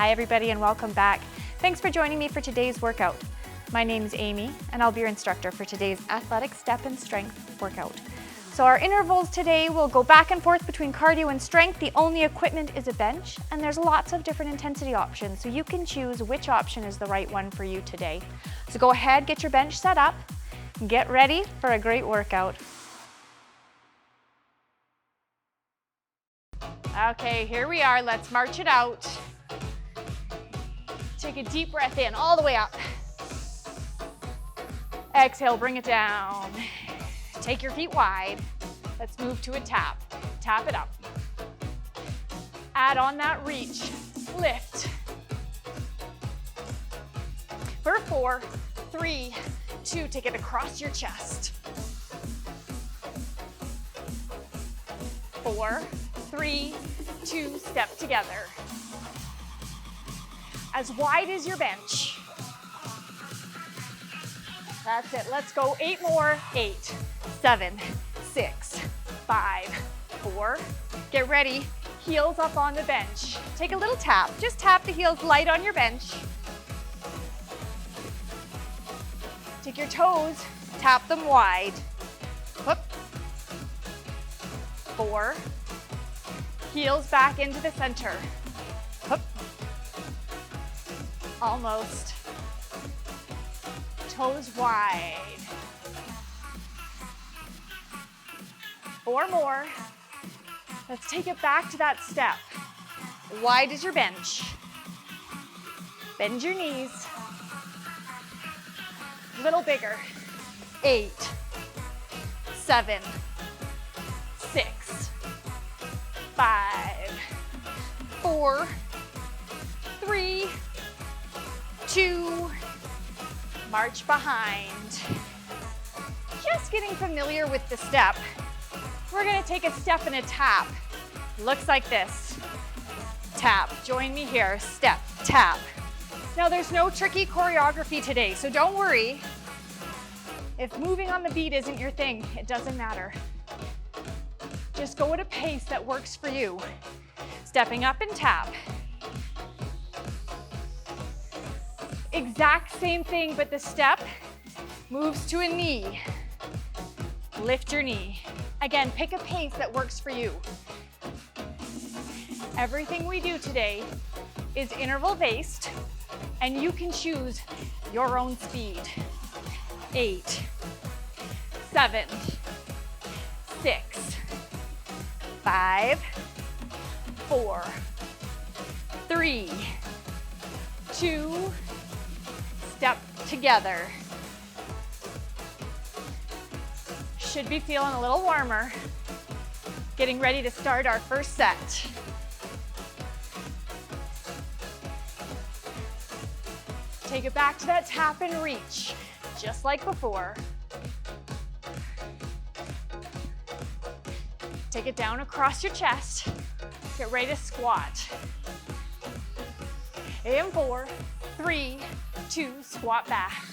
Hi everybody and welcome back. Thanks for joining me for today's workout. My name is Amy and I'll be your instructor for today's athletic step and strength workout. So our intervals today will go back and forth between cardio and strength. The only equipment is a bench and there's lots of different intensity options, so you can choose which option is the right one for you today. So go ahead, get your bench set up, get ready for a great workout. Okay, here we are. Let's march it out. Take a deep breath in, all the way up. Exhale, bring it down. Take your feet wide. Let's move to a tap. Tap it up. Add on that reach. Lift. For 4, 3, 2, take it across your chest. 4, 3, 2, step together. As wide as your bench. That's it. Let's go 8 more. 8, 7, 6, 5, 4. Get ready. Heels up on the bench. Take a little tap. Just tap the heels light on your bench. Take your toes, tap them wide. Hook. 4. Heels back into the center. Hook. Almost. Toes wide. 4 more. Let's take it back to that step. Wide as your bench. Bend your knees. A little bigger. 8, 7, 6, 5, 4, 3, 2, march behind. Just getting familiar with the step. We're gonna take a step and a tap. Looks like this. Tap, join me here, step, tap. Now there's no tricky choreography today, so don't worry. If moving on the beat isn't your thing, it doesn't matter. Just go at a pace that works for you. Stepping up and tap. Exact same thing, but the step moves to a knee. Lift your knee. Again, pick a pace that works for you. Everything we do today is interval based, and you can choose your own speed. 8, 7, 6, 5, 4, 3, 2, step together. Should be feeling a little warmer. Getting ready to start our first set. Take it back to that tap and reach, just like before. Take it down across your chest. Get ready to squat. In 4, 3, 2, squat back.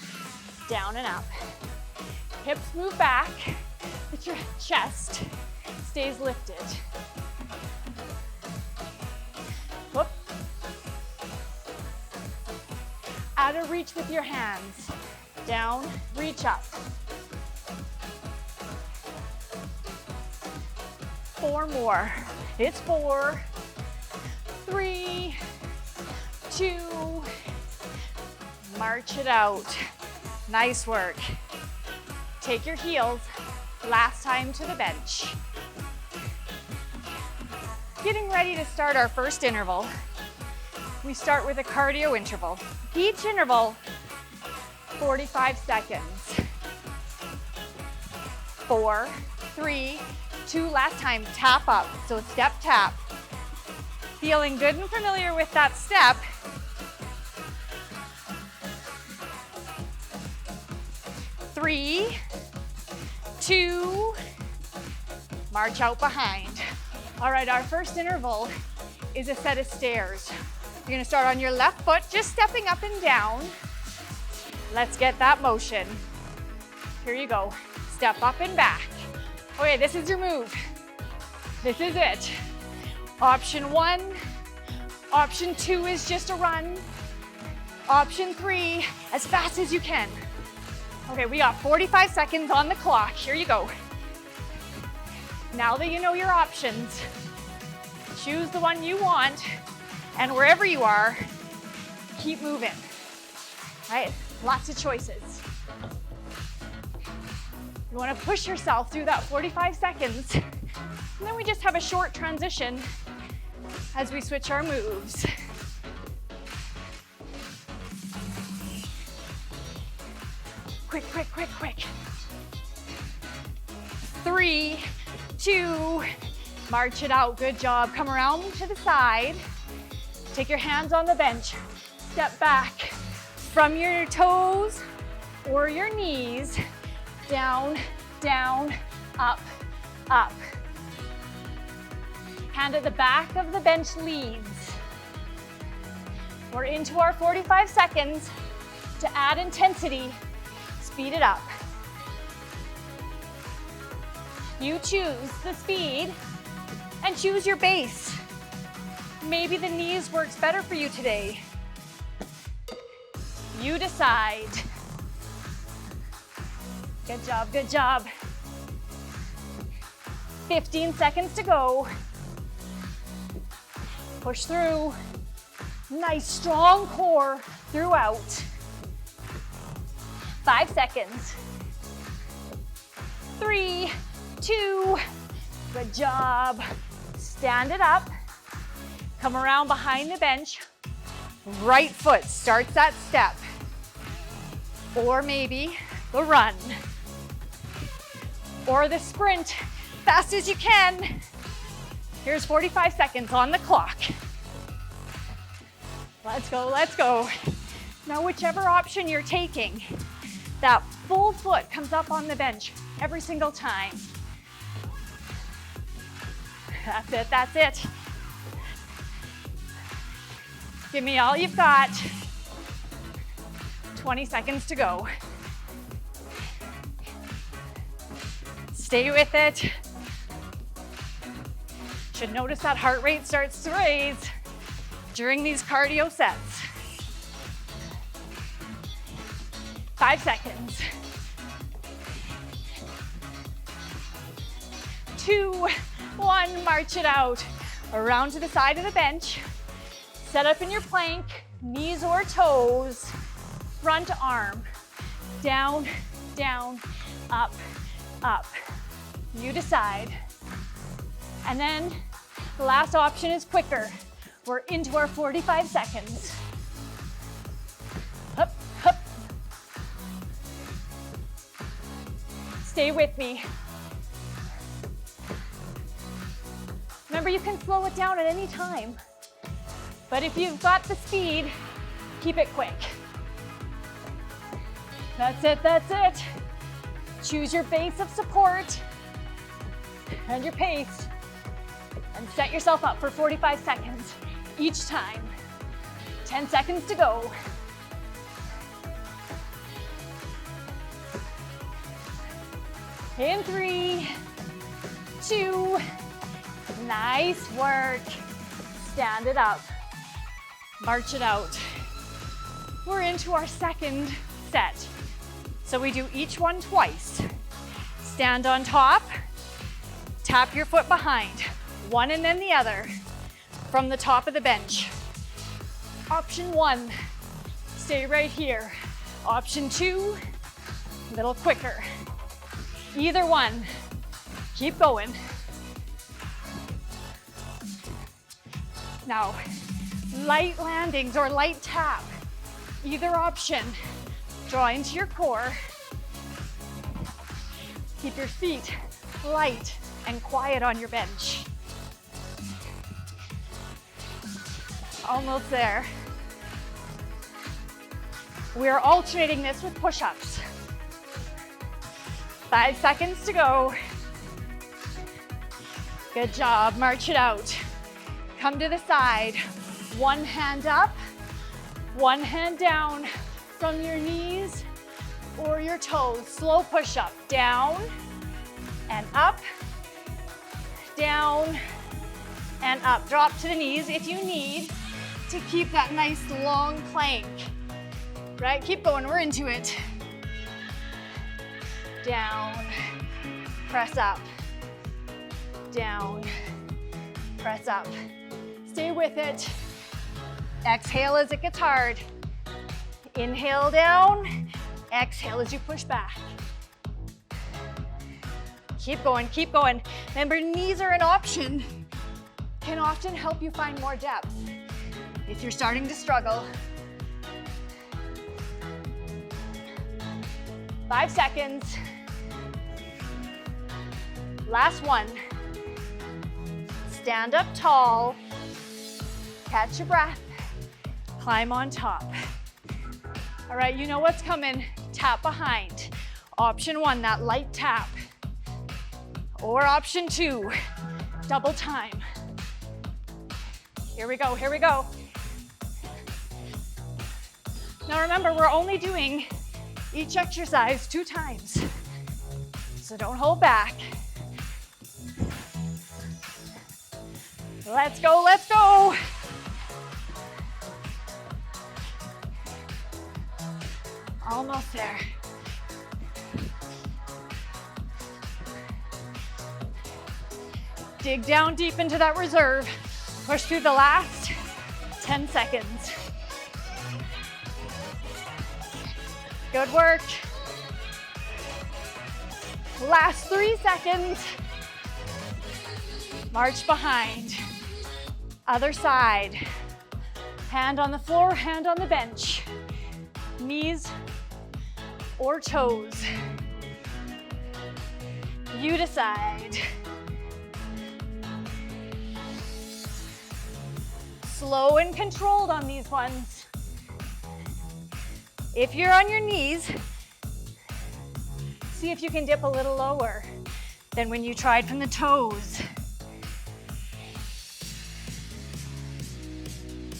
Down and up. Hips move back, but your chest stays lifted. Whoop. Add a reach with your hands. Down, reach up. 4 more. It's 4, 3, 2, march it out. Nice work. Take your heels, last time to the bench. Getting ready to start our first interval. We start with a cardio interval. Each interval, 45 seconds. 4, 3, 2, last time, tap up. So step, tap. Feeling good and familiar with that step. 3, 2, march out behind. All right, our first interval is a set of stairs. You're gonna start on your left foot, just stepping up and down. Let's get that motion. Here you go. Step up and back. Okay, this is your move. This is it. Option 1, Option 2 is just a run. Option 3, as fast as you can. Okay, we got 45 seconds on the clock. Here you go. Now that you know your options, choose the one you want, and wherever you are, keep moving. Right? Lots of choices. You want to push yourself through that 45 seconds, and then we just have a short transition as we switch our moves. Quick, quick, quick, quick. 3, 2, march it out. Good job. Come around to the side. Take your hands on the bench. Step back from your toes or your knees. Down, down, up, up. Hand at the back of the bench leads. We're into our 45 seconds. To add intensity, speed it up. You choose the speed and choose your base. Maybe the knees works better for you today. You decide. Good job, good job. 15 seconds to go. Push through. Nice strong core throughout. 5 seconds. 3, 2, good job. Stand it up. Come around behind the bench. Right foot starts that step. Or maybe the run. Or the sprint, fast as you can. Here's 45 seconds on the clock. Let's go, let's go. Now, whichever option you're taking, that full foot comes up on the bench every single time. That's it, that's it. Give me all you've got. 20 seconds to go. Stay with it. Should notice that heart rate starts to raise during these cardio sets. 5 seconds. 2, 1, march it out. Around to the side of the bench. Set up in your plank, knees or toes, front arm. Down, down, up, up. You decide. And then the last option is quicker. We're into our 45 seconds. Hup, hup. Stay with me. Remember, you can slow it down at any time. But if you've got the speed, keep it quick. That's it, that's it. Choose your base of support and your pace and set yourself up for 45 seconds each time. 10 seconds to go. In 3, 2, nice work. Stand it up. March it out. We're into our second set. So we do each one twice. Stand on top, tap your foot behind, one and then the other, from the top of the bench. Option 1, stay right here. Option 2, a little quicker. Either one, keep going. Now, light landings or light tap, either option. Draw into your core. Keep your feet light and quiet on your bench. Almost there. We're alternating this with push-ups. 5 seconds to go. Good job, march it out. Come to the side. One hand up, one hand down from your knees or your toes. Slow push-up, down and up, down and up. Drop to the knees if you need. to keep that nice long plank, right? Keep going, we're into it. Down, press up, down, press up. Stay with it. Exhale as it gets hard. Inhale down, exhale as you push back. Keep going, keep going. Remember, knees are an option. Can often help you find more depth if you're starting to struggle. 5 seconds. Last one. Stand up tall. Catch your breath. Climb on top. All right, you know what's coming. Tap behind. Option 1, that light tap. Or option 2, double time. Here we go, here we go. Now remember, we're only doing each exercise 2 times. So don't hold back. Let's go, let's go. Almost there. Dig down deep into that reserve. Push through the last 10 seconds. Good work. Last 3 seconds. March behind. Other side. Hand on the floor, hand on the bench. Knees or toes. You decide. Slow and controlled on these ones. If you're on your knees, see if you can dip a little lower than when you tried from the toes.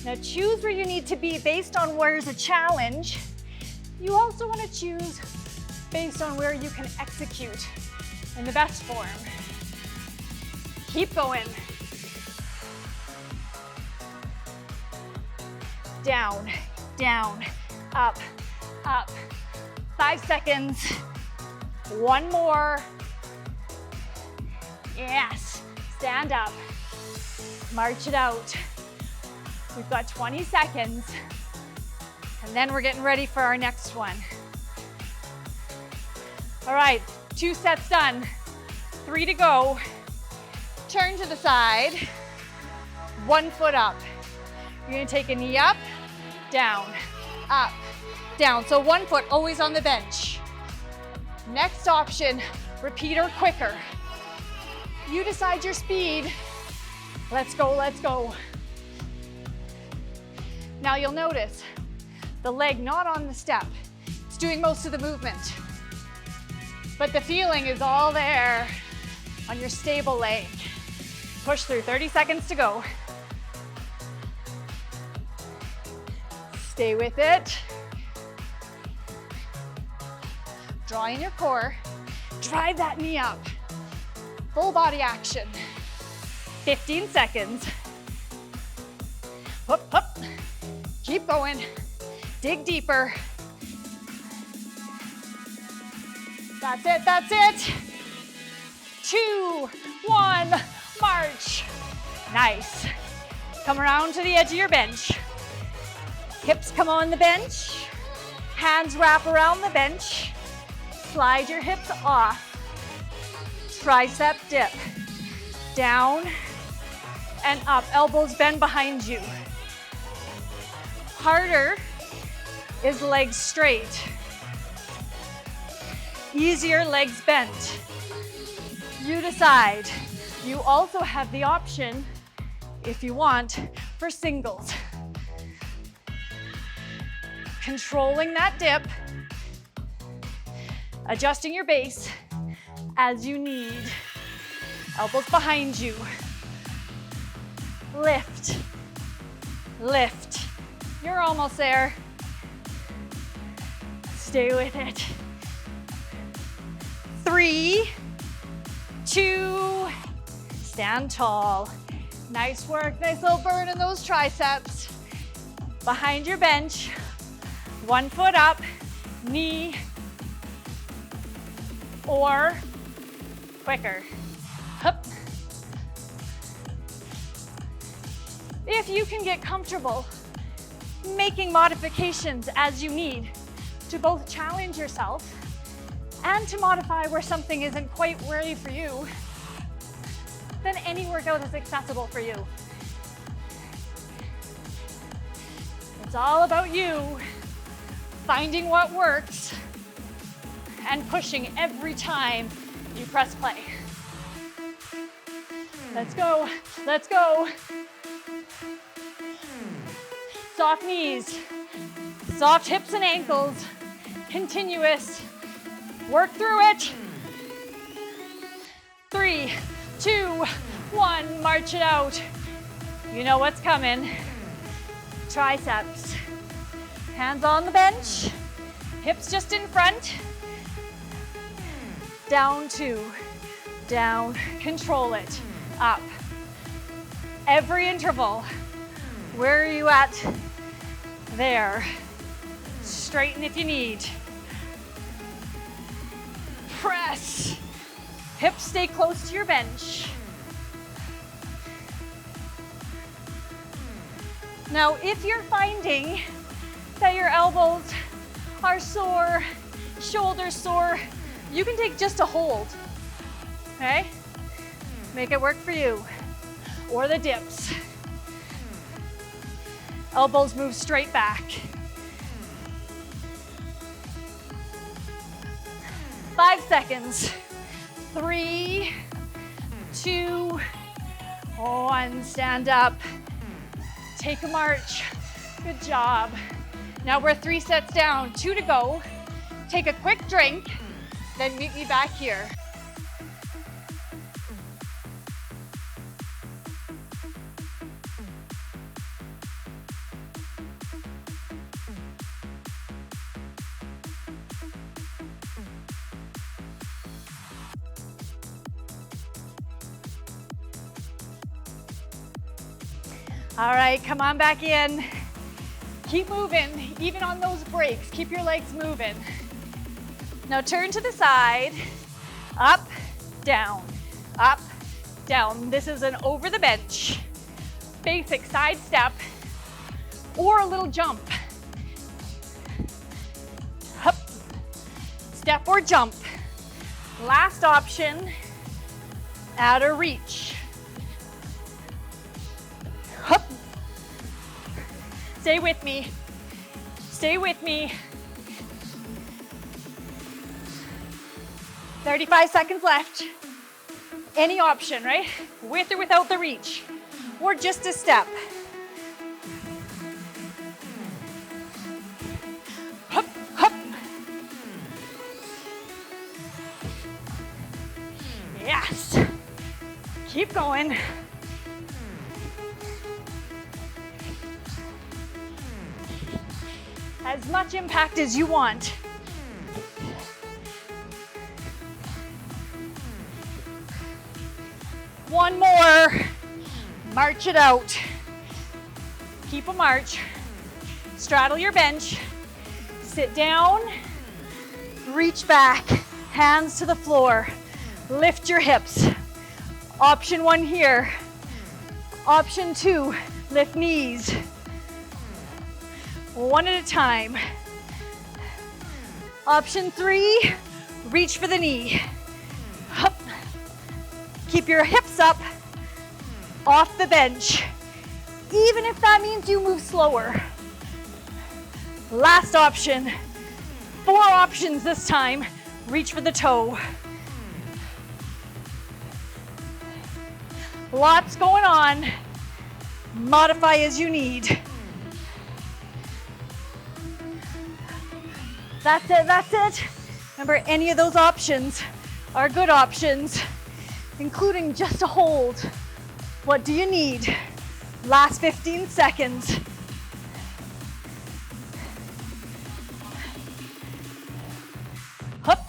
Now choose where you need to be based on where's a challenge. You also want to choose based on where you can execute in the best form. Keep going. Down, down, up, up. 5 seconds. 1 more. Yes. Stand up. March it out. We've got 20 seconds. And then we're getting ready for our next one. All right, 2 sets done. 3 to go. Turn to the side. 1 foot up. You're gonna take a knee up, down, up, down. So 1 foot always on the bench. Next option, repeater quicker. You decide your speed. Let's go, let's go. Now you'll notice the leg not on the step. It's doing most of the movement. But the feeling is all there on your stable leg. Push through, 30 seconds to go. Stay with it. Draw in your core. Drive that knee up. Full body action. 15 seconds. Hup, hup. Keep going. Dig deeper. That's it, that's it. 2, 1, march. Nice. Come around to the edge of your bench. Hips come on the bench. Hands wrap around the bench. Slide your hips off. Tricep dip. Down and up. Elbows bend behind you. Harder is legs straight. Easier, legs bent. You decide. You also have the option, if you want, for singles. Controlling that dip, adjusting your base as you need. Elbows behind you. Lift, lift. You're almost there. Stay with it. 3, 2, stand tall. Nice work, nice little burn in those triceps. behind your bench, one foot up, knee, or quicker. Hup. If you can get comfortable making modifications as you need to both challenge yourself and to modify where something isn't quite ready for you, then any workout is accessible for you. It's all about you finding what works and pushing every time you press play. Let's go, let's go. Soft knees, soft hips and ankles, continuous. Work through it. 3, 2, 1, march it out. You know what's coming. Triceps. Hands on the bench, hips just in front. Down 2, down, control it, up. Every interval. Where are you at? There. Straighten if you need. Press. Hips stay close to your bench. Now, if you're finding that your elbows are sore, shoulders sore, you can take just a hold, okay? Make it work for you. Or the dips. Elbows move straight back. 5 seconds. 3, 2, 1, stand up. Take a march. Good job. Now we're 3 sets down, 2 to go. Take a quick drink, then meet me back here. All right, come on back in. Keep moving, even on those breaks. Keep your legs moving. Now turn to the side, up, down, up, down. This is an over the bench, basic side step, or a little jump. Up, step or jump. Last option, out of reach. Up. Stay with me. Stay with me. 35 seconds left. Any option, right? With or without the reach, or just a step. Hup, hup. Yes. Keep going. As much impact as you want. One more. March it out. Keep a march. Straddle your bench. Sit down. Reach back. Hands to the floor. Lift your hips. Option 1 here. Option 2, lift knees. 1 at a time. Option 3, reach for the knee. Up. Keep your hips up off the bench, even if that means you move slower. Last option, 4 options this time. Reach for the toe. Lots going on. Modify as you need. That's it, that's it. Remember, any of those options are good options, including just a hold. What do you need? Last 15 seconds. Hup,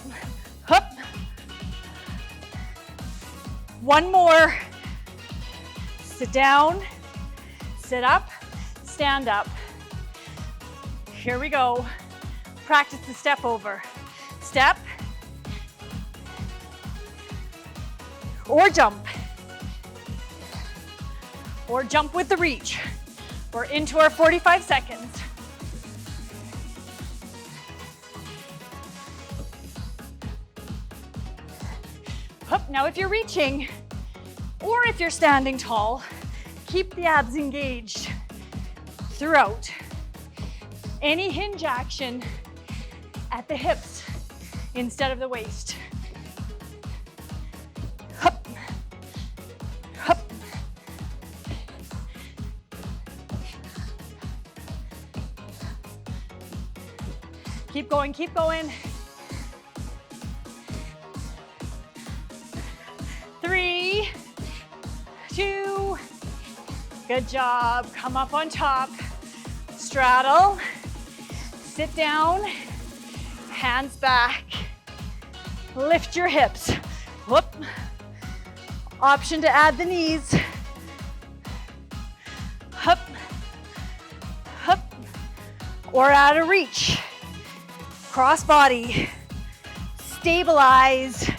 hup. 1 more. Sit down, sit up, stand up. Here we go. Practice the step over. Step. Or jump. Or jump with the reach. We're into our 45 seconds. Up. Now if you're reaching, or if you're standing tall, keep the abs engaged throughout. Any hinge action at the hips instead of the waist. Hup. Hup. Keep going, keep going. 3, 2, good job. Come up on top, straddle, sit down, hands back, lift your hips. Whoop. Option to add the knees. Hup, hup, or add a reach. Cross body, stabilize,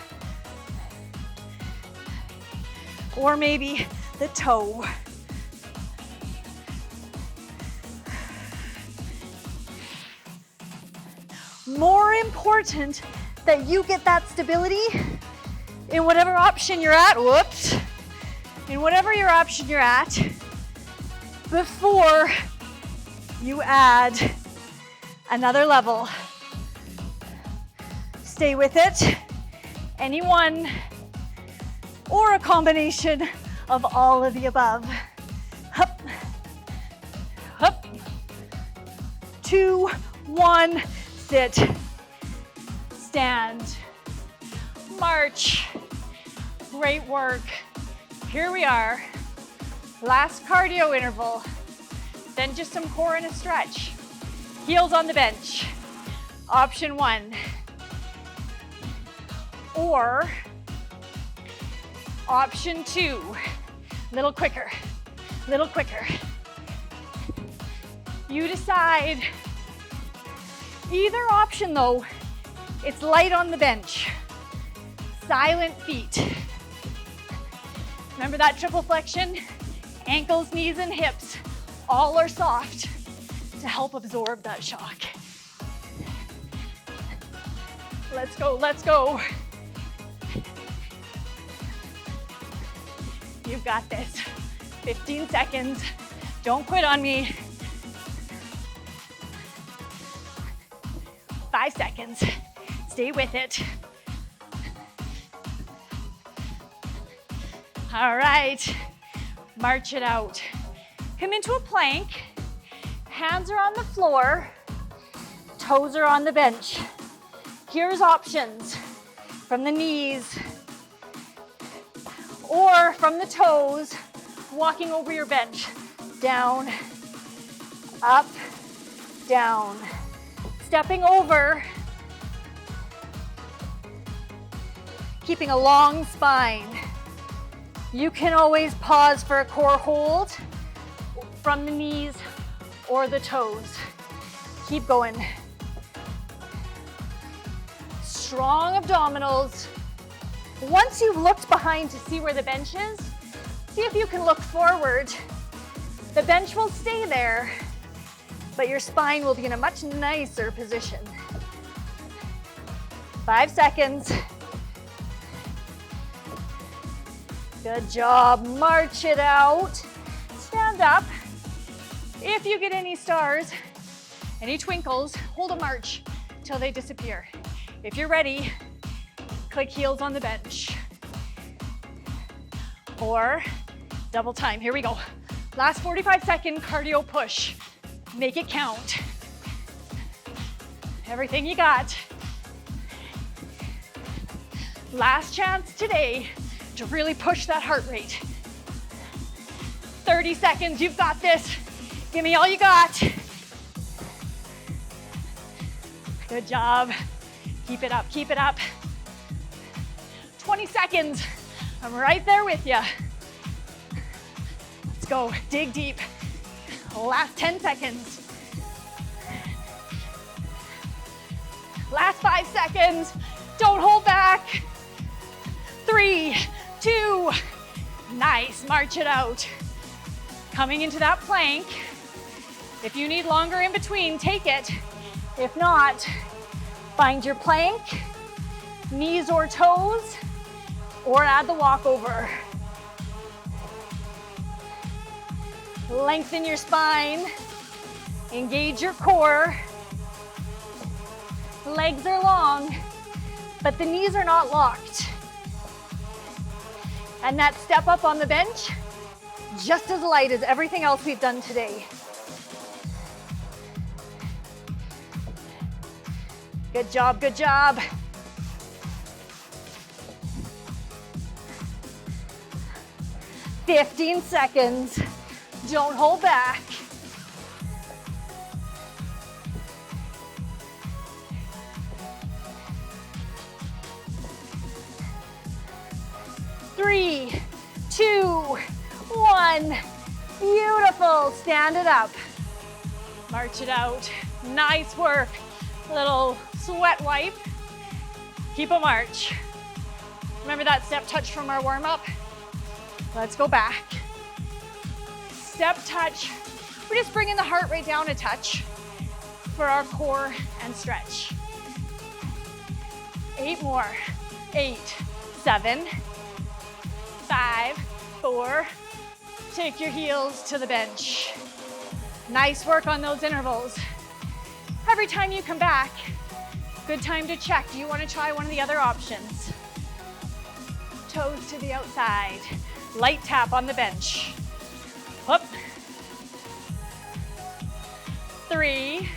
or maybe the toe. More important that you get that stability in whatever option you're at, whoops, in whatever your option you're at, before you add another level. Stay with it, any one or a combination of all of the above. Hup, hup, 2, 1, sit, stand, march. Great work. Here we are. Last cardio interval, then just some core and a stretch. Heels on the bench. Option 1. Or option 2, little quicker, little quicker. You decide. Either option though, it's light on the bench. Silent feet. Remember that triple flexion? Ankles, knees, and hips all are soft to help absorb that shock. Let's go, let's go. You've got this. 15 seconds. Don't quit on me. 5 seconds. Stay with it. All right. March it out. Come into a plank. Hands are on the floor. Toes are on the bench. Here's options from the knees or from the toes, walking over your bench. Down, up, down. Stepping over, keeping a long spine. You can always pause for a core hold from the knees or the toes. Keep going. Strong abdominals. Once you've looked behind to see where the bench is, see if you can look forward. The bench will stay there, but your spine will be in a much nicer position. 5 seconds. Good job. March it out. Stand up. If you get any stars, any twinkles, hold a march till they disappear. If you're ready, click heels on the bench. Or double time. Here we go. Last 45-second cardio push. Make it count. Everything you got. Last chance today to really push that heart rate. 30 seconds, you've got this. Give me all you got. Good job. Keep it up, keep it up. 20 seconds. I'm right there with you. Let's go, dig deep. Last 10 seconds. 5 seconds. Don't hold back. 3, 2, nice, march it out. Coming into that plank. If you need longer in between, take it. If not, find your plank, knees or toes, or add the walkover. Lengthen your spine, engage your core. Legs are long, but the knees are not locked. And that step up on the bench, just as light as everything else we've done today. Good job, good job. "15 seconds. Don't hold back. Three, 2, 1. Beautiful. Stand it up. March it out. Nice work. Little sweat wipe. Keep a march. Remember that step touch from our warm-up? Let's go back. Step touch. We're just bringing the heart rate down a touch for our core and stretch. 8 more. 8, 7, 5, 4. Take your heels to the bench. Nice work on those intervals. Every time you come back, good time to check. Do you want to try one of the other options? Toes to the outside. Light tap on the bench. Up. 3.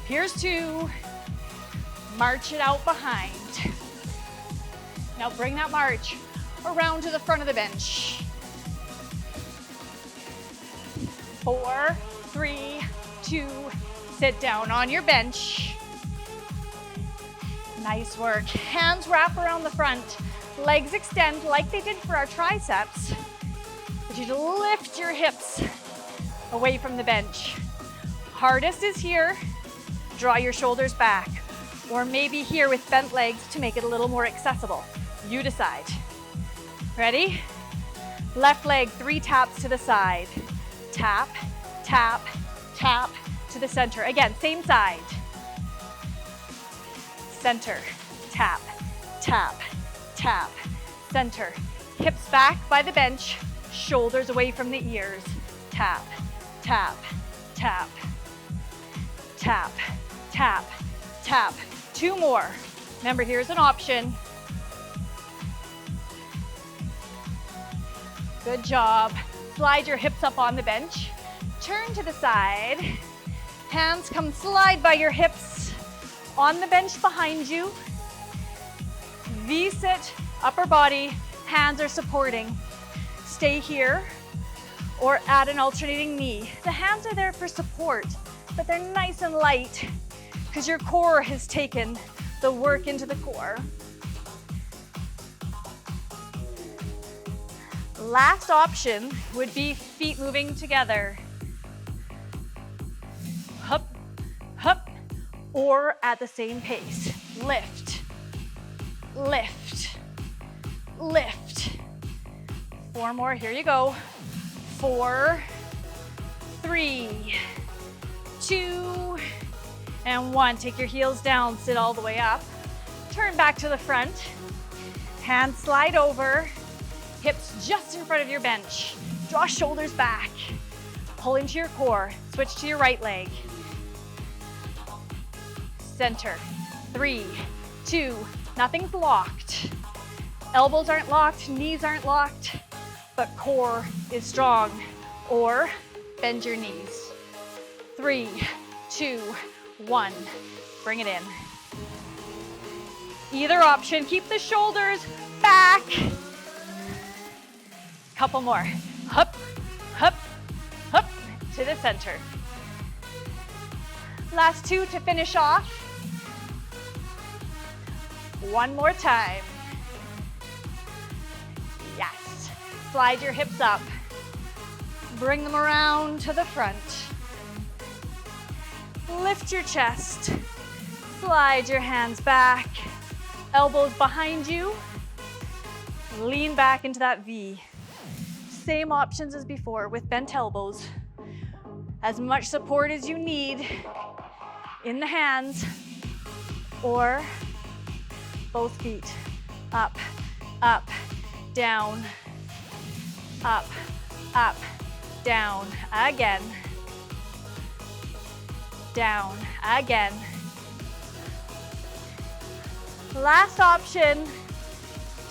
Here's 2. March it out behind. Now bring that march around to the front of the bench. 4, 3, 2, sit down on your bench. Nice work. Hands wrap around the front. Legs extend like they did for our triceps. But you lift your hips away from the bench. Hardest is here. Draw your shoulders back. Or maybe here with bent legs to make it a little more accessible. You decide. Ready? Left leg, 3 taps to the side. Tap, tap, tap to the center. Again, same side. Center, tap, tap, tap, center. Hips back by the bench, shoulders away from the ears. Tap, tap, tap, tap, tap, tap. 2 more. Remember, here's an option. Good job. Slide your hips up on the bench. Turn to the side. Hands come slide by your hips on the bench behind you. V-sit, upper body, hands are supporting. Stay here or add an alternating knee. The hands are there for support, but they're nice and light because your core has taken the work into the core. Last option would be feet moving together. Hup, hup, or at the same pace. Lift, lift, lift. 4 more, here you go. 4, 3, 2, and 1. Take your heels down, sit all the way up. Turn back to the front. Hands slide over. Hips just in front of your bench. Draw shoulders back. Pull into your core. Switch to your right leg. Center. 3, 2, nothing's locked. Elbows aren't locked, knees aren't locked, but core is strong. Or bend your knees. 3, 2, 1. Bring it in. Either option, keep the shoulders back. Couple more. Hup, hup, hup, to the center. Last 2 to finish off. 1 more time. Yes. Slide your hips up. Bring them around to the front. Lift your chest. Slide your hands back, elbows behind you. Lean back into that V. Same options as before with bent elbows. As much support as you need in the hands or both feet. Up, up, down, up, up, down, again, down, again. Last option,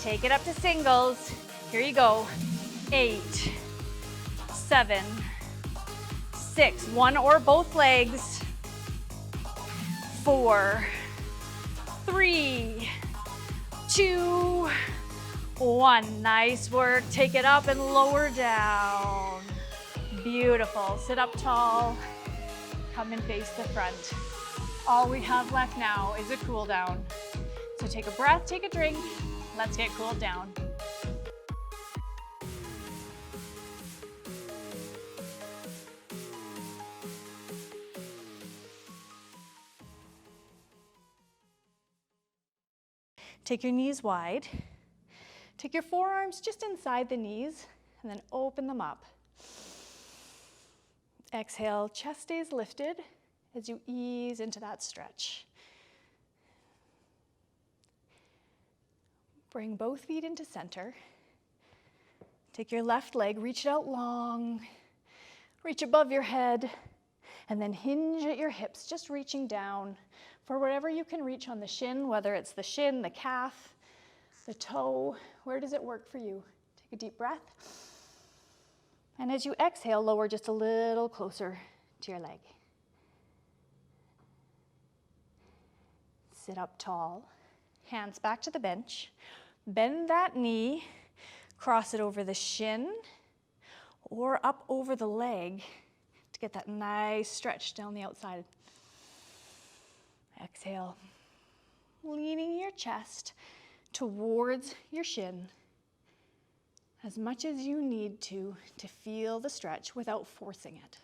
take it up to singles. Here you go. 8, 7, 6, one or both legs. 4, 3, 2, 1. Nice work. Take it up and lower down. Beautiful. Sit up tall. Come and face the front. All we have left now is a cool down. So take a breath, take a drink. Let's get cooled down. Take your knees wide. Take your forearms just inside the knees and then open them up. Exhale, chest stays lifted as you ease into that stretch. Bring both feet into center. Take your left leg, reach it out long, reach above your head, and then hinge at your hips, just reaching down for wherever you can reach on the shin, whether it's the shin, the calf, the toe. Where does it work for you? Take a deep breath. And as you exhale, lower just a little closer to your leg. Sit up tall, hands back to the bench. Bend that knee, cross it over the shin or up over the leg to get that nice stretch down the outside. Exhale, leaning your chest towards your shin as much as you need to feel the stretch without forcing it.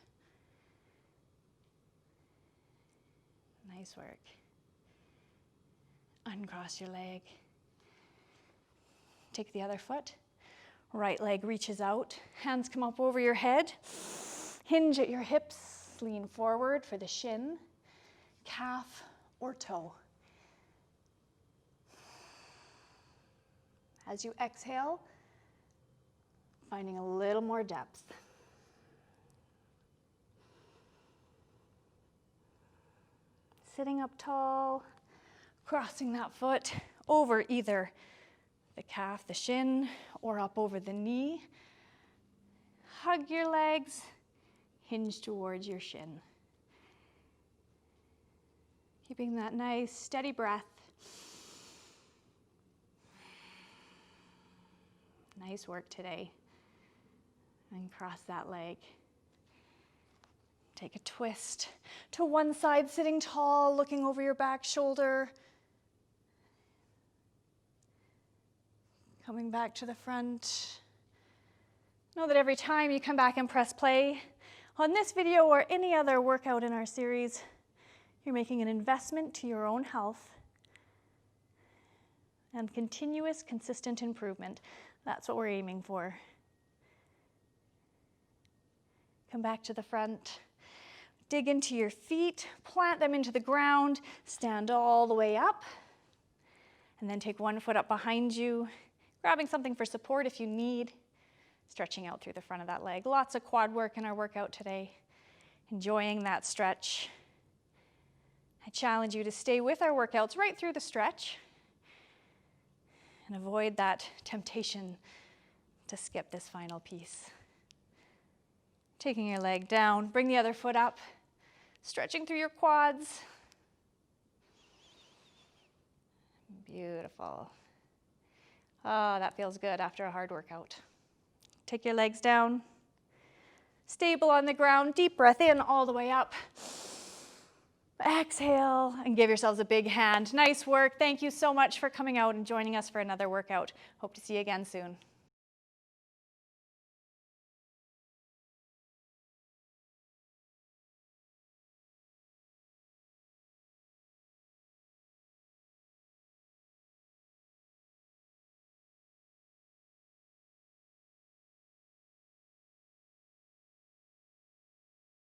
Nice work. Uncross your leg. Take the other foot. Right leg reaches out. Hands come up over your head. Hinge at your hips. Lean forward for the shin, calf, or toe. As you exhale, finding a little more depth. Sitting up tall, crossing that foot over either the calf, the shin, or up over the knee. Hug your legs, hinge towards your shin. Keeping that nice, steady breath. Nice work today. And cross that leg. Take a twist to one side, sitting tall, looking over your back shoulder. Coming back to the front. Know that every time you come back and press play on this video or any other workout in our series, you're making an investment to your own health and continuous, consistent improvement. That's what we're aiming for. Come back to the front. Dig into your feet, plant them into the ground, stand all the way up, and then take one foot up behind you, grabbing something for support if you need, stretching out through the front of that leg. Lots of quad work in our workout today. Enjoying that stretch. I challenge you to stay with our workouts right through the stretch and avoid that temptation to skip this final piece. Taking your leg down, bring the other foot up, stretching through your quads. Beautiful. Oh, that feels good after a hard workout. Take your legs down, stable on the ground, deep breath in all the way up. Exhale and give yourselves a big hand. Nice work. Thank you so much for coming out and joining us for another workout. Hope to see you again soon.